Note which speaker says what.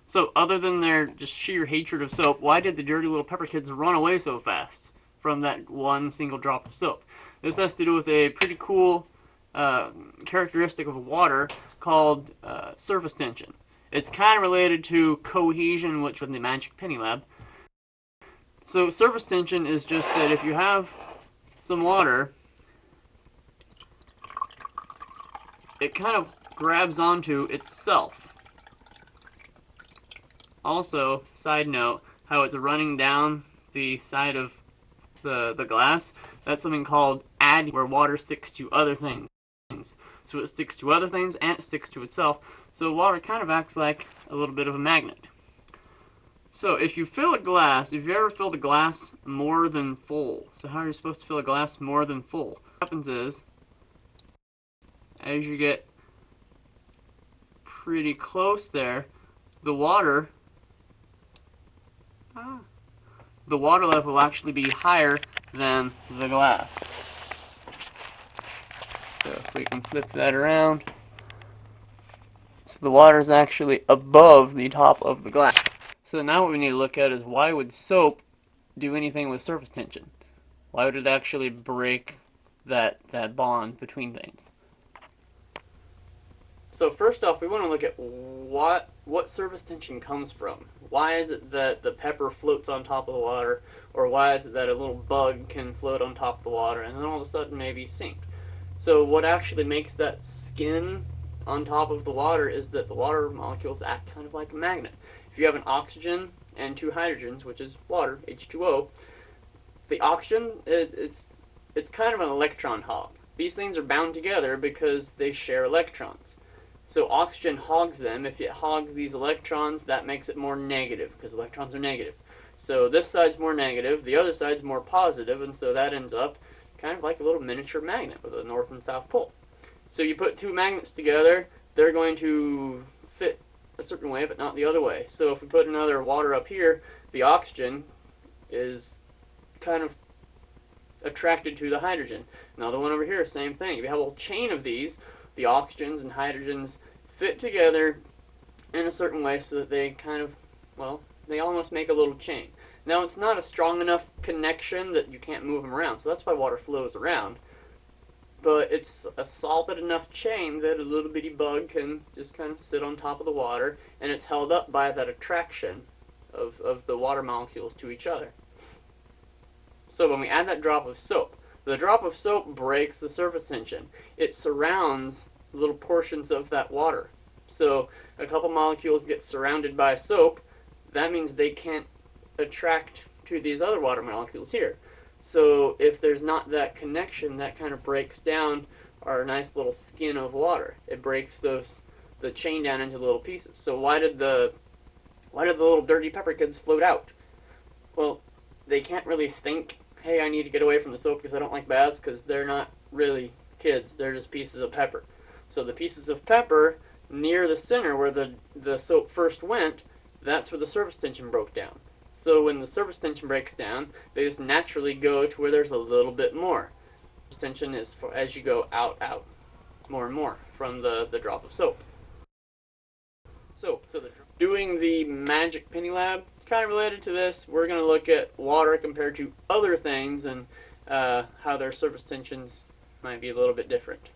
Speaker 1: So, other than their just sheer hatred of soap, why did the dirty little pepper kids run away so fast from that one single drop of soap? This has to do with a pretty cool characteristic of water called surface tension. It's kind of related to cohesion, which was in the Magic Penny Lab. So, surface tension is just that if you have some water, it kind of grabs onto itself. Also, side note, how it's running down the side of the glass, that's something called adhesion, where water sticks to other things. So it sticks to other things and it sticks to itself. So water kind of acts like a little bit of a magnet. So if you fill a glass, if you ever filled a glass more than full, so how are you supposed to fill a glass more than full? What happens is, as you get pretty close there, the water level will actually be higher than the glass. So if we can flip that around, so the water is actually above the top of the glass. So now what we need to look at is, why would soap do anything with surface tension? Why would it actually break that bond between things? So first off, we want to look at what surface tension comes from. Why is it that the pepper floats on top of the water, or why is it that a little bug can float on top of the water and then all of a sudden maybe sink? So what actually makes that skin on top of the water is that the water molecules act kind of like a magnet. If you have an oxygen and two hydrogens, which is water, H2O, the oxygen, it's kind of an electron hog. These things are bound together because they share electrons. So oxygen hogs them. If it hogs these electrons, that makes it more negative, because electrons are negative. So this side's more negative, the other side's more positive, and so that ends up kind of like a little miniature magnet with a north and south pole. So you put two magnets together, they're going to fit a certain way, but not the other way. So if we put another water up here, the oxygen is kind of attracted to the hydrogen. Another one over here, same thing. If you have a whole chain of these, the oxygens and hydrogens fit together in a certain way so that they kind of, well, they almost make a little chain. Now, it's not a strong enough connection that you can't move them around, so that's why water flows around. But it's a solid enough chain that a little bitty bug can just kind of sit on top of the water, and it's held up by that attraction of the water molecules to each other. So when we add that drop of soap, the drop of soap breaks the surface tension. It surrounds little portions of that water. So a couple molecules get surrounded by soap, that means they can't attract to these other water molecules here. So if there's not that connection, that kind of breaks down our nice little skin of water. It breaks the chain down into little pieces. So why did the little dirty pepper kids float out? Well, they can't really think, hey, I need to get away from the soap because I don't like baths, because they're not really kids. They're just pieces of pepper. So the pieces of pepper near the center where the soap first went, that's where the surface tension broke down. So when the surface tension breaks down, they just naturally go to where there's a little bit more. Surface tension is as you go out, more and more from the drop of soap. So doing the Magic Penny Lab, kind of related to this, we're going to look at water compared to other things and how their surface tensions might be a little bit different.